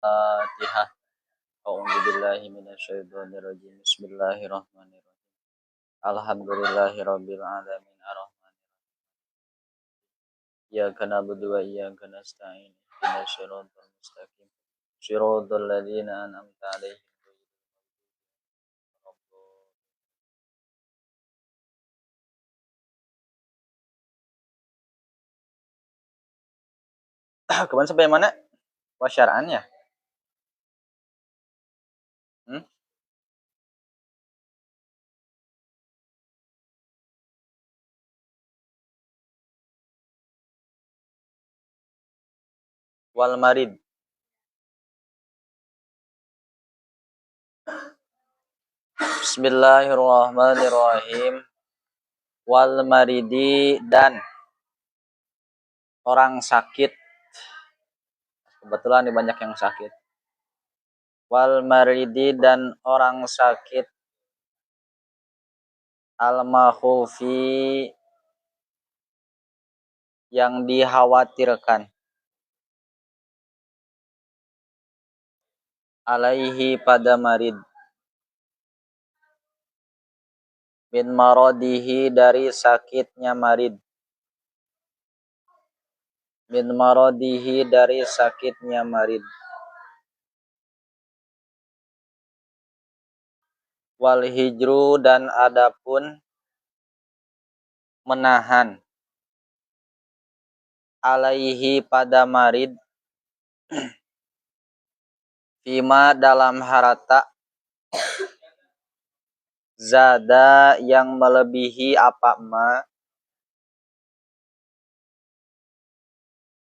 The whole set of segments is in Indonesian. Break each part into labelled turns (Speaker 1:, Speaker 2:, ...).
Speaker 1: Al-Fatihah. A'udzubillahi minasyaitonirrajim. Bismillahirrahmanirrahim. Alhamdulillahirabbil alamin arrahmanirrahim. Iyyaka na'budu wa iyyaka nasta'in. Ihdinas siratal mustaqim. Shiratal ladzina an'amta 'alaihim ghairil maghdubi 'alaihim. Kemarin sampai mana? Wasyara'an ya? Hmm? Wal marid. Bismillahirrahmanirrahim. Wal maridi dan orang sakit. Kebetulan banyak yang sakit. Wal maridi dan orang sakit. Al makhufi yang dikhawatirkan. Alaihi pada marid. Min maradihi dari sakitnya marid. Min maradihi dari sakitnya marid. Wal hijru dan adapun menahan. Alaihi pada marid. Fima dalam harata. Zada yang melebihi apa ma.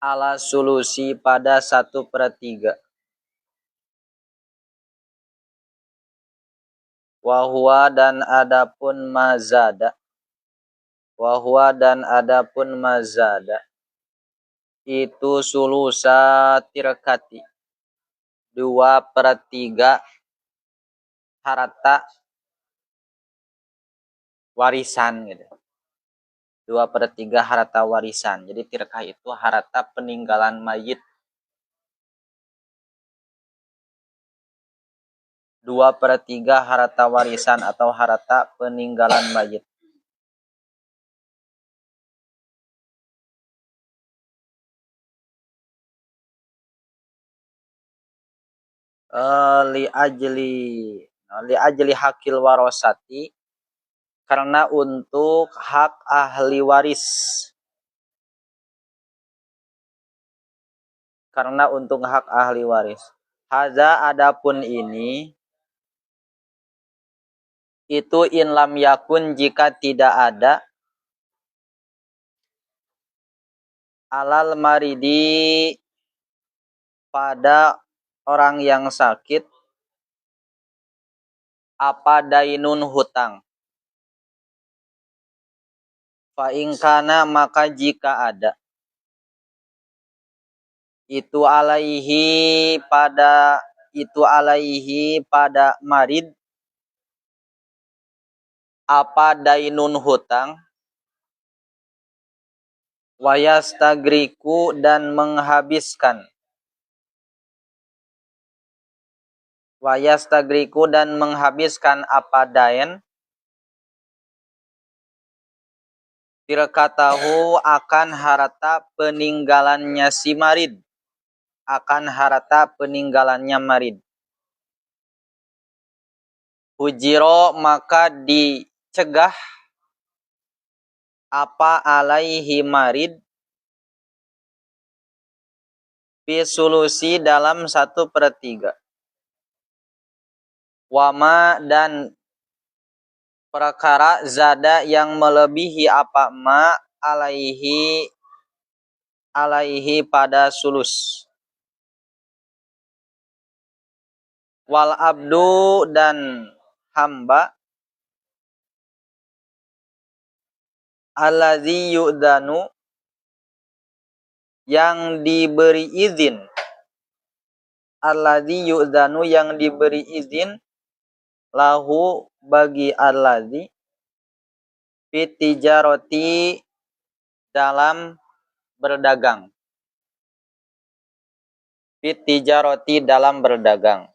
Speaker 1: Ala sulusi pada 1/3. Wahwa dan adapun mazada. Wahwa dan adapun mazada. Itu sulusa tirkati. 2/3 harta warisan gitu. 2/3 harta warisan. Jadi tirkah itu harta peninggalan mayit. 2/3 harta warisan atau harta peninggalan mayit. Li ajli hakil warosati, karena untuk hak ahli waris. Karena untuk hak ahli waris. Haza adapun ini, itu in lam yakun jika tidak ada. Alal maridi pada orang yang sakit. Apa dainun hutang. Fa'ingkana maka jika ada. Itu alaihi pada marid. Apa dainun hutang. Wayastagriku dan menghabiskan. Wayastagriku dan menghabiskan apa dain. Tirkatahu akan harta peninggalannya si marid. Akan harta peninggalannya marid. Hujiro maka dicegah. Apa alaihi marid. Pisulusi dalam 1/3. Wama dan perkara zada yang melebihi apa ma alaihi pada sulus. Wal abdu dan hamba. Alladzi yu'danu yang diberi izin. Alladzi yu'danu yang diberi izin. Lahu bagi alladzi fitijaroti dalam berdagang. fit tijarati dalam berdagang.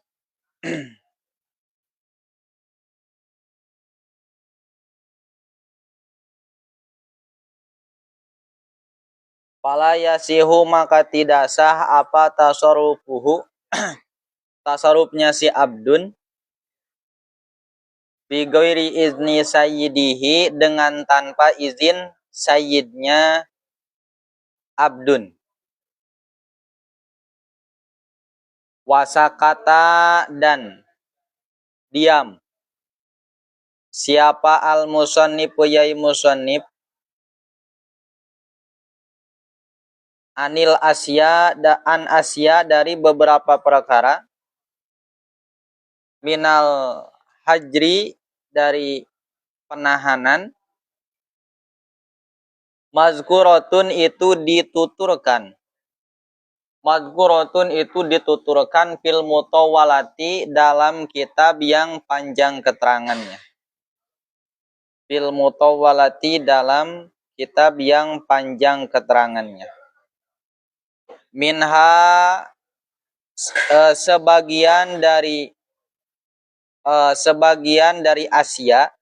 Speaker 1: Fala yasihu maka tidak sah apa tasarrufuhu tasarrufnya si abdun bi ghairi izni sayyidihi dengan tanpa izin sayyidnya abdun. Wasakata dan diam siapa al-musannif yai musannif anil asya an asya dari beberapa perkara minal hajri dari penahanan mazkuratun itu dituturkan fil mutawwalati dalam kitab yang panjang keterangannya fil mutawwalati dalam kitab yang panjang keterangannya minha sebagian dari Asia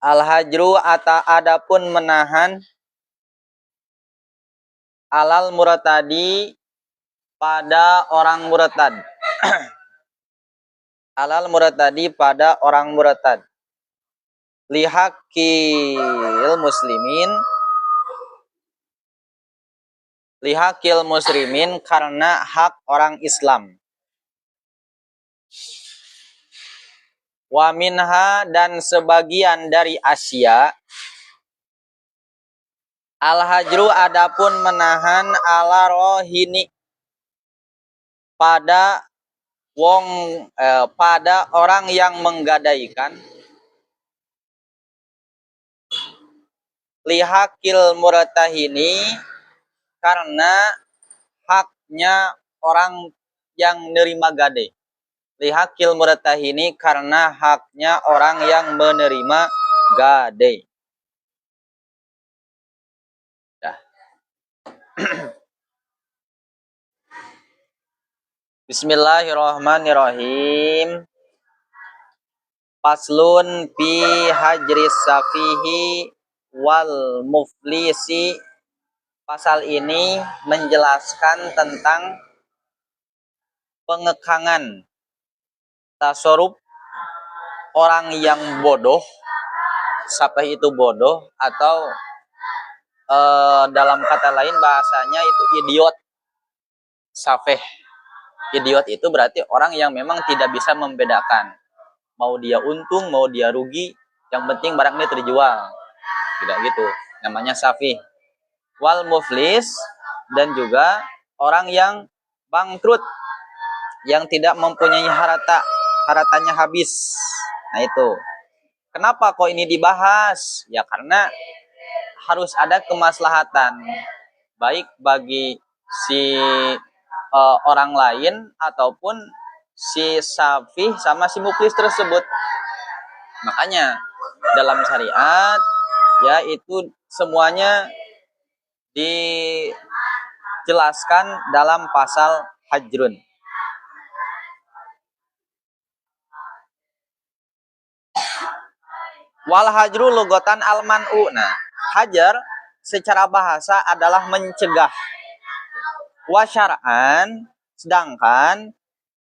Speaker 1: al-hajru adapun menahan alal murtadi pada orang murtad alal murtadi pada orang murtad lihakil muslimin karena hak orang Islam. Wa minha dan sebagian dari Asia al-hajru adapun menahan ala rohini pada orang yang menggadaikan lihakil murtahini karena haknya orang yang nerima gade. Lihakil murtahini karena haknya orang yang menerima gade. Bismillahirrahmanirrahim. Faslun fi hajris safihi wal muflisi. Pasal ini menjelaskan tentang pengekangan tasarruf orang yang bodoh, siapa itu bodoh, atau dalam kata lain bahasanya itu idiot. Safeh, idiot itu berarti orang yang memang tidak bisa membedakan mau dia untung mau dia rugi, yang penting barang ini terjual, tidak gitu, namanya safih. Wal muflis dan juga orang yang bangkrut, yang tidak mempunyai hartanya habis. Nah itu. Kenapa kok ini dibahas? Ya karena harus ada kemaslahatan baik bagi si orang lain ataupun si safih sama si muflis tersebut. Makanya dalam syariat ya itu semuanya dijelaskan dalam pasal hajrun. Wal hajru lugatan al-man'u. Nah, hajar secara bahasa adalah mencegah. Wa syar'an, sedangkan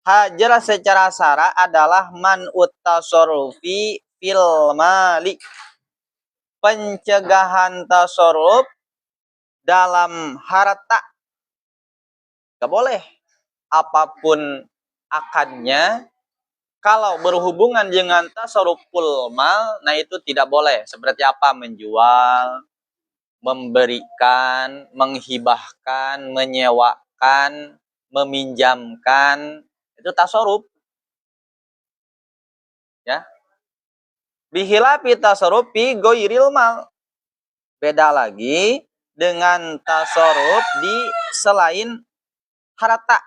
Speaker 1: hajar secara syara adalah man'ut tasarrufi fil mali. Pencegahan tasarruf dalam harta. Gak boleh apapun akadnya kalau berhubungan dengan tasarruful mal, nah itu tidak boleh. Seperti apa? Menjual, memberikan, menghibahkan, menyewakan, meminjamkan, itu tasarruf. Ya. Bihilafi tasarrufi ghairil mal. Beda lagi dengan tasarruf di selain harta.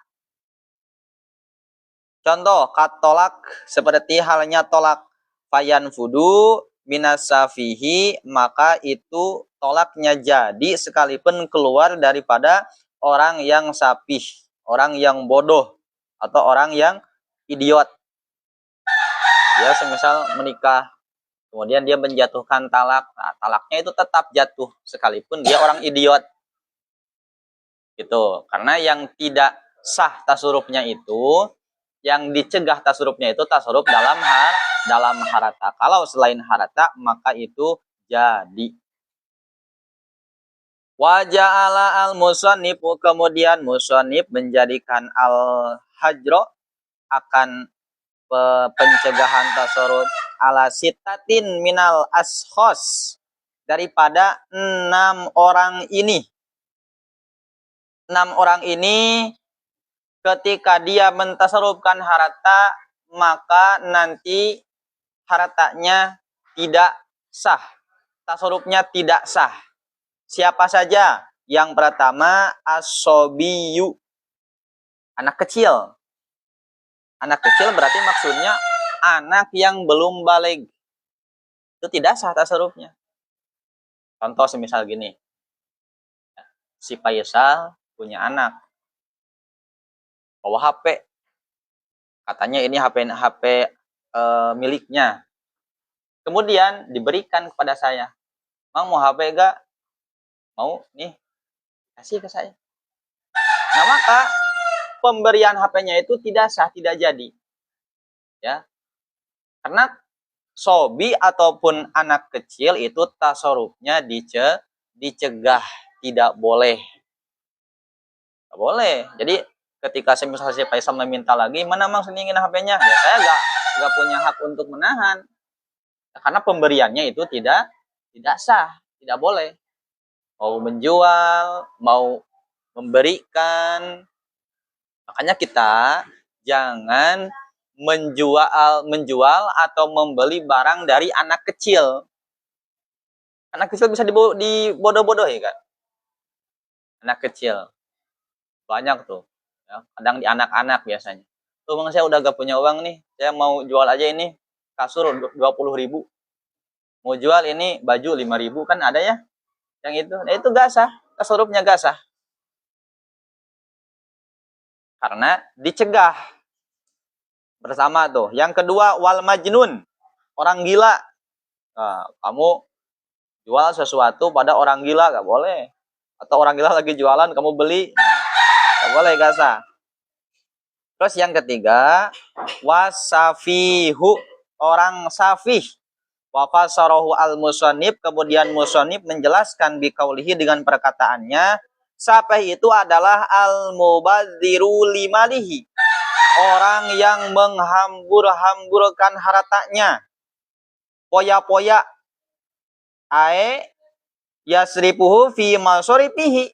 Speaker 1: Contoh, katolak seperti halnya tolak fayan fudu minasafihi, maka itu tolaknya jadi sekalipun keluar daripada orang yang sapih, orang yang bodoh, atau orang yang idiot. Dia semisal menikah, kemudian dia menjatuhkan talak, nah, talaknya itu tetap jatuh sekalipun dia orang idiot. Gitu. Karena yang tidak sah tasurufnya itu, yang dicegah tasurufnya itu tasuruf dalam harata. Kalau selain harata, maka itu jadi. Waja'ala al-musannif, kemudian musannif menjadikan al-hajro akan pencegahan tasarruf ala sitatin minal ashos, daripada 6 orang ini. 6 orang ini ketika dia mentasarrufkan harta, maka nanti hartanya tidak sah, tasarrufnya tidak sah. Siapa saja? Yang pertama as-sobiyu, anak kecil. Anak kecil berarti maksudnya anak yang belum baligh. Itu tidak sah tasarrufnya. Contoh semisal gini. Si Faisal punya anak. Bawa HP. Katanya ini HP miliknya. Kemudian diberikan kepada saya. Mang, mau HP gak? Mau? Nih. Kasih ke saya. Nah, maka pemberian HP-nya itu tidak sah, tidak jadi. Ya. Karena sobi ataupun anak kecil itu tasarrufnya dicegah, tidak boleh. Tidak boleh. Jadi ketika misalnya si Faisal meminta lagi, mana mang seningin HP-nya? Ya saya nggak punya hak untuk menahan. Karena pemberiannya itu tidak sah, tidak boleh. Mau menjual, mau memberikan. Makanya kita jangan menjual atau membeli barang dari anak kecil. Anak kecil bisa dibodoh-bodohi kan? Anak kecil. Banyak tuh. Ya, kadang di anak-anak biasanya. Tuh bang, saya udah gak punya uang nih. Saya mau jual aja ini kasur 20.000. Mau jual ini baju 5.000, kan ada ya? Yang itu. Nah itu gak sah. Tasarrufnya gak sah. Karena dicegah. Bersama tuh. Yang kedua, wal majnun. Orang gila. Nah, kamu jual sesuatu pada orang gila, gak boleh. Atau orang gila lagi jualan, kamu beli, gak boleh, gak sah. Terus yang ketiga, wasafihu, orang safih. Wa fasarahu al-musannif, kemudian musannif menjelaskan biqaulihi dengan perkataannya, safih itu adalah al-mubadziru limalihi, orang yang menghambur-hamburkan hartanya. Poya-poya ae yasripuhu fi masoripihi,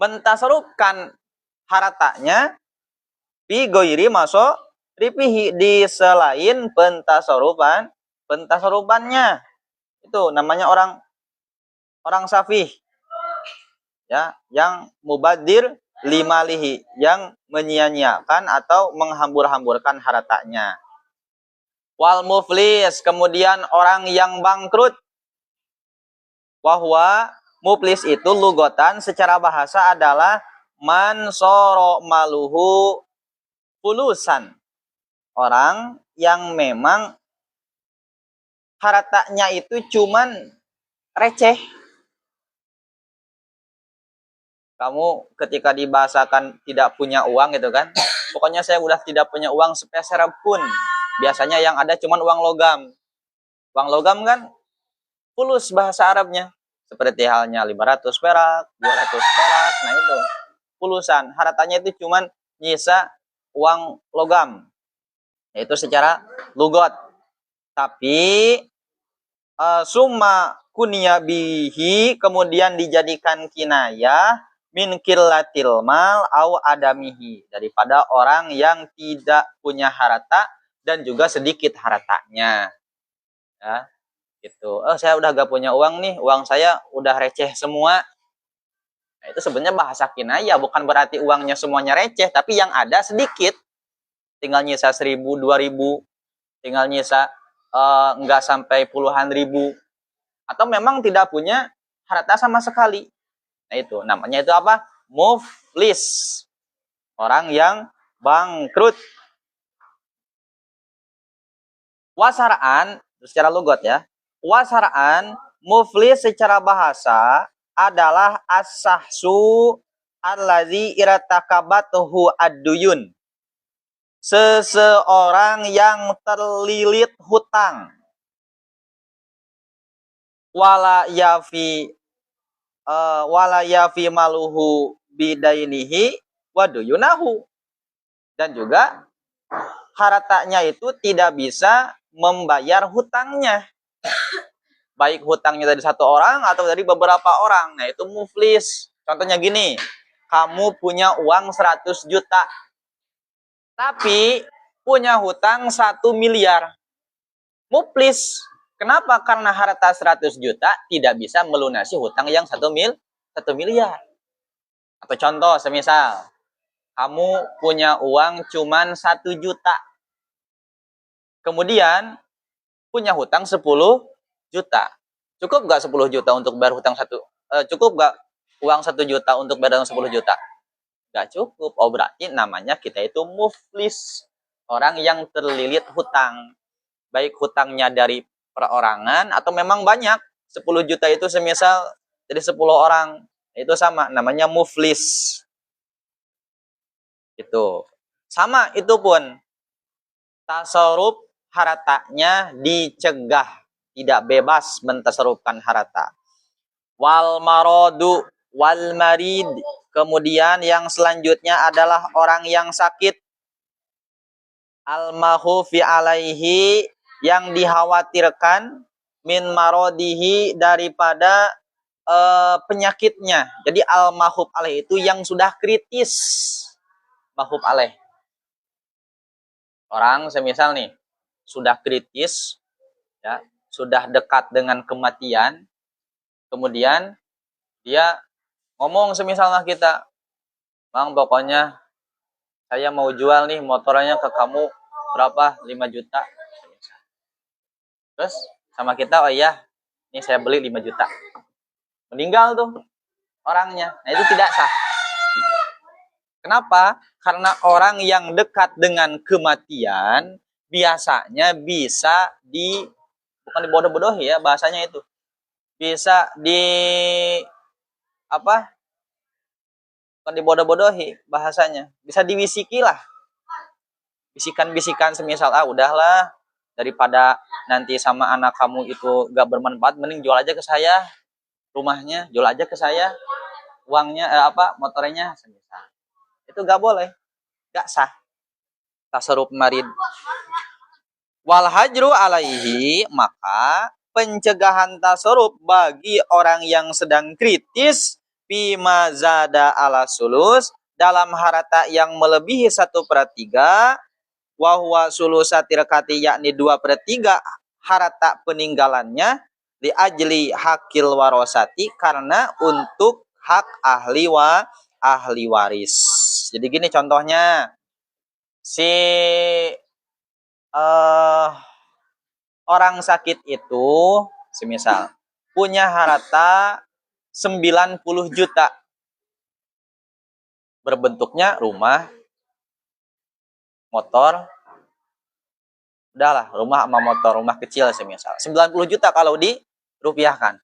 Speaker 1: mentasarufkan hartanya fi goiri masoripihi, di selain pentasarufannya. Itu namanya orang safih, ya, yang mubadir limalihi, yang menyia-nyiakan atau menghambur-hamburkan hartanya. Wal muflis, kemudian orang yang bangkrut. Wahwa muflis itu lugotan secara bahasa adalah man soro maluhu fulusan, orang yang memang hartanya itu cuman receh. Kamu ketika dibahasakan tidak punya uang gitu kan, pokoknya saya udah tidak punya uang sepeser pun. Biasanya yang ada cuman uang logam. Uang logam kan fulus bahasa Arabnya. Seperti halnya 500 perak, 200 perak, nah itu pulusan. Hartanya itu cuman nyisa uang logam. Itu secara lugot. Tapi summa kunya bihi, kemudian dijadikan kinayah min killatil mal au adamihi, daripada orang yang tidak punya harta dan juga sedikit hartanya. Ya, gitu. Saya udah gak punya uang nih, uang saya udah receh semua. Nah, itu sebenarnya bahasa kinayah, bukan berarti uangnya semuanya receh, tapi yang ada sedikit. Tinggal nyisa 1.000, 2.000, tinggal nyisa nggak sampai puluhan ribu, atau memang tidak punya harta sama sekali. Nah itu namanya itu apa? muflis, orang yang bangkrut. Wasaraan secara logot ya. Wasaraan muflis secara bahasa adalah as-sahsu allazi irtakabatuhu ad-duyun. Seseorang yang terlilit hutang. Wala yafi maluhu bidainihi waduyunahu. Dan juga hartanya itu tidak bisa membayar hutangnya. Baik hutangnya dari satu orang atau dari beberapa orang. Nah, itu muflis. Contohnya gini, kamu punya uang 100 juta. Tapi punya hutang 1 miliar. Muflis. Kenapa? Karena harta 100 juta tidak bisa melunasi hutang yang 1 miliar. Atau contoh, semisal kamu punya uang cuman 1 juta. Kemudian punya hutang 10 juta. Cukup nggak 10 juta untuk bayar hutang cukup nggak uang 1 juta untuk bayar hutang 10 juta? Nggak cukup. Oh, berarti namanya kita itu muflis. Orang yang terlilit hutang. Baik hutangnya dari perorangan atau memang banyak. 10 juta itu semisal dari 10 orang. Itu sama, namanya muflis. Itu. Sama itu pun. Tasarruf hartanya dicegah. Tidak bebas mentasarrufkan harta. Wal marodu wal marid. Kemudian yang selanjutnya adalah orang yang sakit. Al mahufi alaihi, yang dikhawatirkan min marodihi, daripada penyakitnya. Jadi al mahuf alaih itu yang sudah kritis. Mahuf alaih. Orang semisal nih sudah kritis, ya, sudah dekat dengan kematian, kemudian dia ngomong semisal kita, Bang, pokoknya saya mau jual nih motornya ke kamu berapa? 5 juta. Terus sama kita, oh iya, ini saya beli 5 juta. Meninggal tuh orangnya. Nah, itu tidak sah. Kenapa? Karena orang yang dekat dengan kematian biasanya bisa bukan dibodoh-bodohi ya bahasanya itu. Bisa bukan dibodoh-bodohi bahasanya. Bisa diwisiki lah. Bisikan-bisikan semisal, udahlah, daripada nanti sama anak kamu itu gak bermanfaat, mending jual aja ke saya rumahnya, jual aja ke saya uangnya, motornya semisal. Itu gak boleh, gak sah tasarruf marid. Wal hajru alaihi, maka pencegahan tasarruf bagi orang yang sedang kritis bima zada ala sulus, dalam harta yang melebihi 1/3, wahwa sulusatir kati, yakni 2/3 harta peninggalannya, li ajli hakil warosati, karena untuk hak ahli waris. Jadi gini contohnya, si orang sakit itu semisal punya harta 90 juta, berbentuknya rumah, motor, udahlah, rumah sama motor, rumah kecil semisal 90 juta kalau dirupiahkan.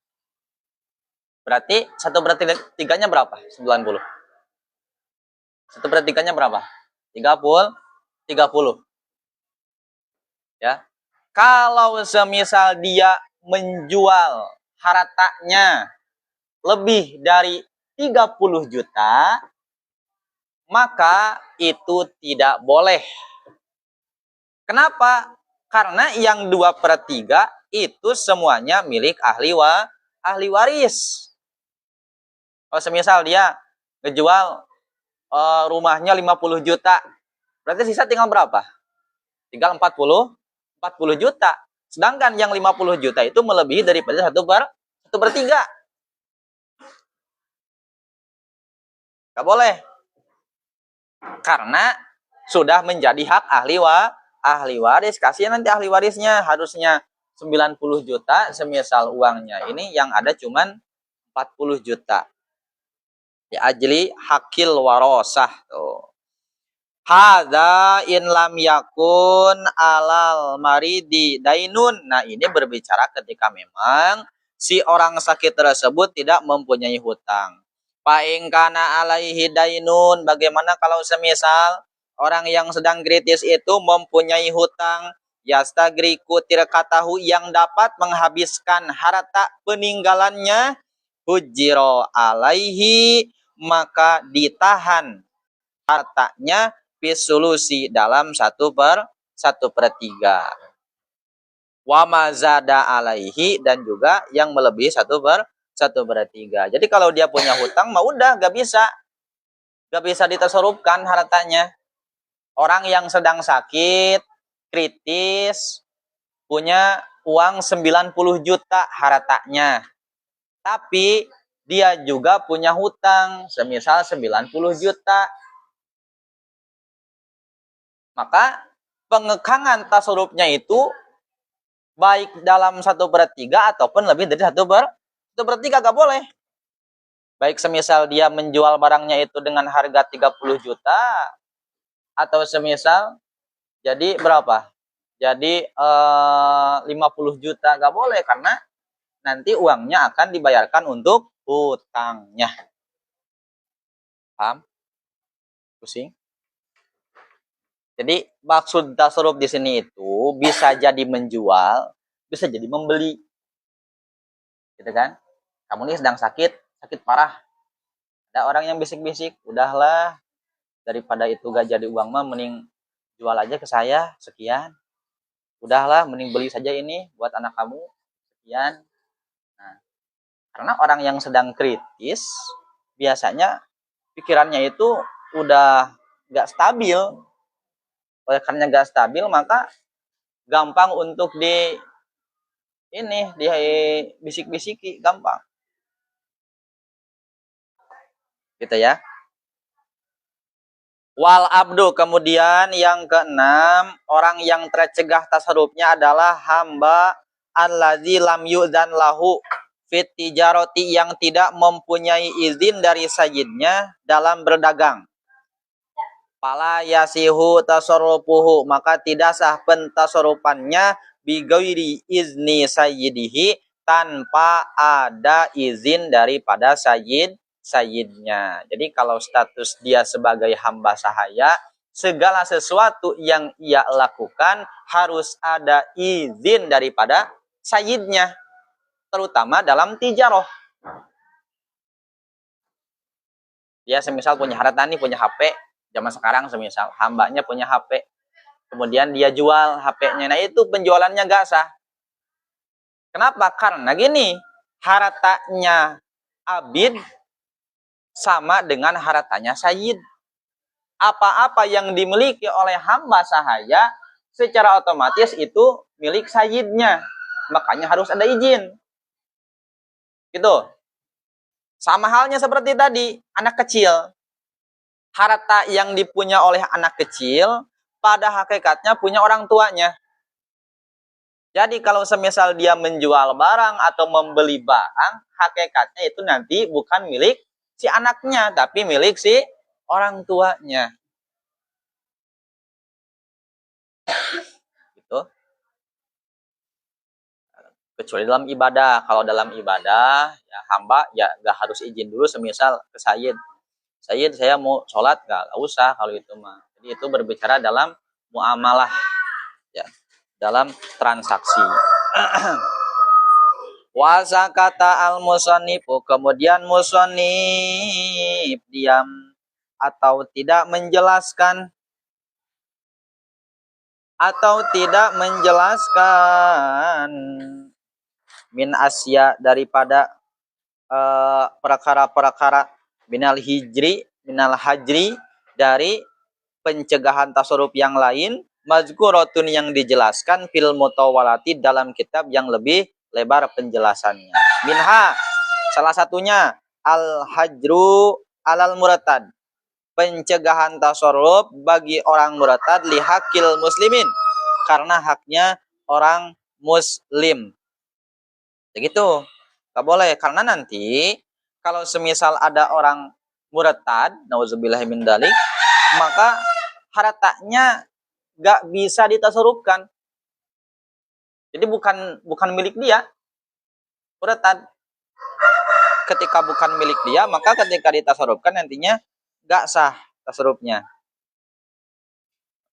Speaker 1: Berarti 1/3-nya berapa? 90. 1/3-nya berapa? 30. Ya. Kalau semisal dia menjual hartanya lebih dari 30 juta, maka itu tidak boleh. Kenapa? Karena yang 2/3 itu semuanya milik ahli waris. Kalau semisal dia ngejual rumahnya 50 juta, berarti sisa tinggal berapa? Tinggal 40 juta. Sedangkan yang 50 juta itu melebihi daripada 1/3. Gak boleh. Karena sudah menjadi hak ahli waris. Kasihan nanti ahli warisnya, harusnya 90 juta, semisal uangnya ini yang ada cuman 40 juta. Li ajli hakil warosah. Tuh. Hadza in lam yakun alal maridi dainun. Nah, ini berbicara ketika memang si orang sakit tersebut tidak mempunyai hutang. Fa in kana alaihi dainun, bagaimana kalau semisal orang yang sedang kritis itu mempunyai hutang, yastagriku tirkatahu, yang dapat menghabiskan harta peninggalannya, hujiro alaihi, maka ditahan hartanya pisulusi dalam 1/3. Wa mazada alaihi, dan juga yang melebihi 1/3. Jadi kalau dia punya hutang mah udah gak bisa ditasarufkan hartanya. Orang yang sedang sakit kritis punya uang 90 juta hartanya, tapi dia juga punya hutang semisal 90 juta, maka pengekangan tasarufnya itu baik dalam 1/3 ataupun lebih dari 1/3 gak boleh. Baik semisal dia menjual barangnya itu dengan harga 30 juta, atau semisal jadi berapa? Jadi 50 juta gak boleh, karena nanti uangnya akan dibayarkan untuk hutangnya. Paham? Pusing? Jadi maksud tasarruf di sini itu bisa jadi menjual, bisa jadi membeli. Gitu kan? Kamu nih sedang sakit parah. Ada orang yang bisik-bisik, udahlah, daripada itu gak jadi uang mah mending jual aja ke saya sekian. Udahlah, mending beli saja ini buat anak kamu sekian. Nah, karena orang yang sedang kritis biasanya pikirannya itu udah gak stabil. Oleh karena gak stabil, maka gampang untuk di bisik-bisiki, gampang. Gitu ya. Wal abdu, kemudian yang keenam, orang yang tercegah tasarrufnya adalah hamba allazi lam yu'dzan lahu fit tijarati, yang tidak mempunyai izin dari sayyidnya dalam berdagang. Fala yasihu tasarrufuhu, maka tidak sah pentasarrufannya bigairi izni sayyidihi, tanpa ada izin daripada sayyidnya. Jadi kalau status dia sebagai hamba sahaya, segala sesuatu yang ia lakukan harus ada izin daripada sayyidnya, terutama dalam tijaroh. Dia semisal punya harta nih, punya HP, zaman sekarang semisal hambanya punya HP, kemudian dia jual HP-nya, nah itu penjualannya gak sah. Kenapa? Karena gini, hartanya abid sama dengan hartanya sayyid. Apa-apa yang dimiliki oleh hamba sahaya secara otomatis itu milik sayyidnya, makanya harus ada izin. Gitu. Sama halnya seperti tadi, anak kecil. Harta yang dipunya oleh anak kecil pada hakikatnya punya orang tuanya. Jadi kalau semisal dia menjual barang atau membeli barang, hakikatnya itu nanti bukan milik si anaknya, tapi milik si orang tuanya. Gitu. Kecuali dalam ibadah. Kalau dalam ibadah, ya hamba ya gak harus izin dulu, semisal ke sayyid. Sayyid, saya mau sholat, gak usah kalau itu mah. Jadi itu berbicara dalam muamalah, ya, dalam transaksi. Wasa kata al-musanifu, kemudian musonif diam atau tidak menjelaskan min asya, daripada perkara-perkara minal hajri, dari pencegahan tasarruf yang lain, mazkuratun, yang dijelaskan fil mutawalati, dalam kitab yang lebih lebar penjelasannya. Minha, salah satunya al hajru alal murtad, pencegahan tasarruf bagi orang murtad, li hakil muslimin, karena haknya orang muslim. Begitu, gak boleh, karena nanti kalau semisal ada orang murtad, nauzubillah min dzalik, maka hartanya gak bisa ditasarufkan. Jadi bukan milik dia. Murtad ketika bukan milik dia, maka ketika ditasarufkan nantinya gak sah tasarufnya.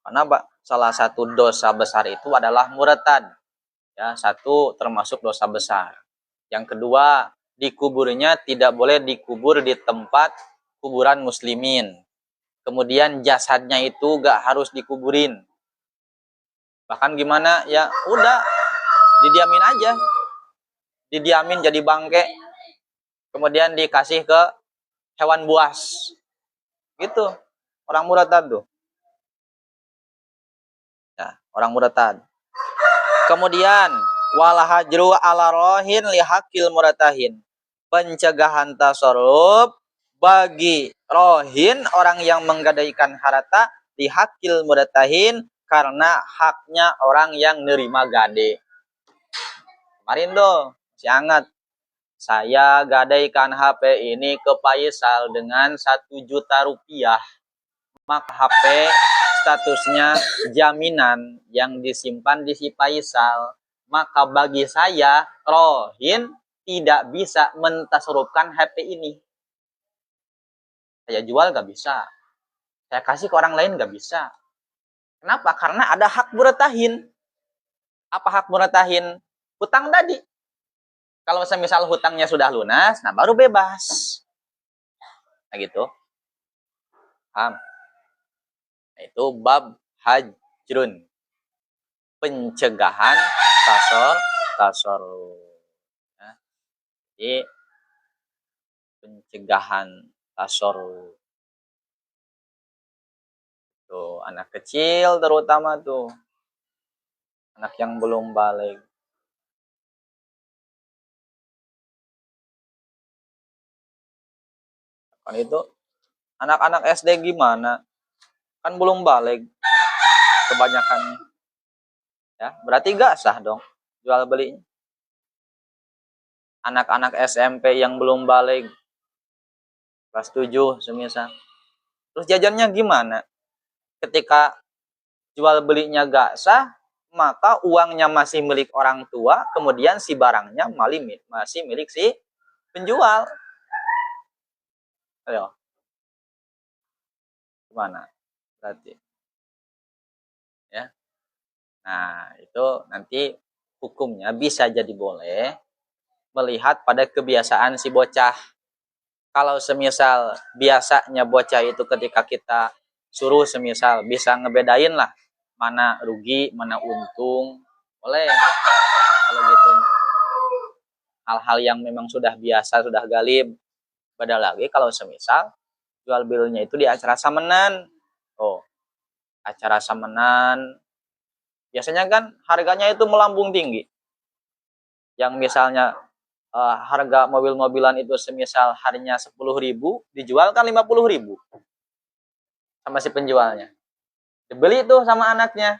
Speaker 1: Karena salah satu dosa besar itu adalah murtad. Ya, satu termasuk dosa besar. Yang kedua, dikuburnya tidak boleh dikubur di tempat kuburan muslimin. Kemudian jasadnya itu gak harus dikuburin. Bahkan gimana, ya udah didiamin aja. Didiamin jadi bangke. Kemudian dikasih ke hewan buas. Gitu. Orang murtad tuh. Ya, orang murtad. Kemudian walahajru ala rohin lihakil muratahin. Pencegahan tasarruf bagi rohin, orang yang menggadaikan harta, lihakil muratahin, karena haknya orang yang nerima gade. Kemarin tuh si Angat, saya gadaikan HP ini ke Faisal dengan 1 juta rupiah. Maka HP statusnya jaminan yang disimpan di si Faisal. Maka bagi saya, rohin tidak bisa mentasarufkan HP ini. Saya jual gak bisa. Saya kasih ke orang lain gak bisa. Kenapa? Karena ada hak murtahin. Apa hak murtahin? Hutang tadi. Kalau misal hutangnya sudah lunas, nah baru bebas. Nah gitu. Paham? Nah, itu bab hajrun. Pencegahan tasarruf. Nah, jadi pencegahan tasarruf. Tuh, anak kecil terutama tuh. Anak yang belum balik. Kan itu anak-anak SD gimana? Kan belum balik kebanyakannya. Ya, berarti gak sah dong jual belinya. Anak-anak SMP yang belum balik kelas 7 semisal. Terus jajannya gimana? Ketika jual belinya gak sah, maka uangnya masih milik orang tua, kemudian si barangnya masih milik si penjual. Ayo. Gimana? Berarti. Ya. Nah, itu nanti hukumnya bisa jadi boleh melihat pada kebiasaan si bocah. Kalau semisal biasanya bocah itu ketika kita suruh semisal bisa ngebedain lah mana rugi, mana untung, boleh. Kalau gitu hal-hal yang memang sudah biasa, sudah galib. Beda lagi kalau semisal jual belinya itu di acara samenan. Oh, acara samenan biasanya kan harganya itu melambung tinggi. Yang misalnya harga mobil-mobilan itu semisal harinya 10.000, dijual kan 50.000 sama si penjualnya. Dibeli tuh sama anaknya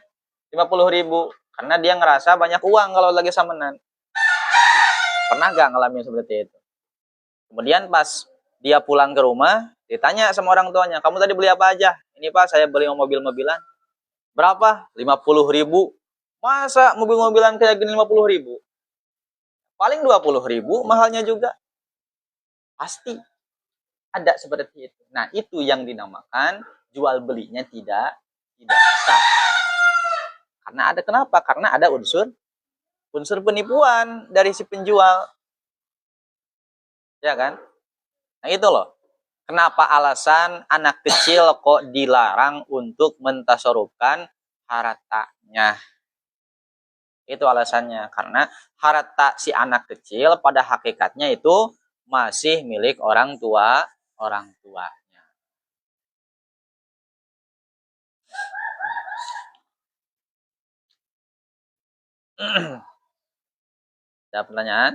Speaker 1: 50.000 karena dia ngerasa banyak uang kalau lagi samenan. Pernah gak ngalamin seperti itu? Kemudian pas dia pulang ke rumah, ditanya sama orang tuanya, kamu tadi beli apa aja? Ini pak, saya beli mobil-mobilan. Berapa? 50.000. Masa mobil-mobilan kayak gini 50.000? Paling 20.000, mahalnya juga. Pasti ada seperti itu. Nah, itu yang dinamakan jual belinya tidak sah. Karena ada kenapa? Karena ada unsur penipuan dari si penjual. Ya kan? Nah, itu loh. Kenapa alasan anak kecil kok dilarang untuk mentasarufkan hartanya? Itu alasannya. Karena harta si anak kecil pada hakikatnya itu masih milik orang tuanya. Ada pertanyaan?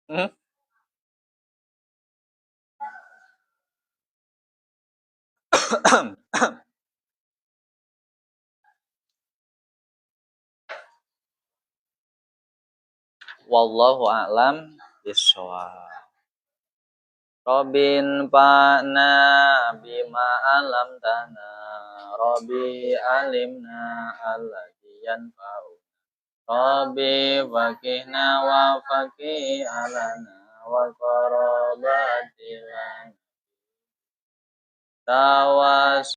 Speaker 1: Hmm? Wallahu a'lam bishawab. Robin fa'na bima alam tana. Robi alimna alladhi yanfa'u. Robi fakihna wa fakih alana wa qarabatilan. Tawas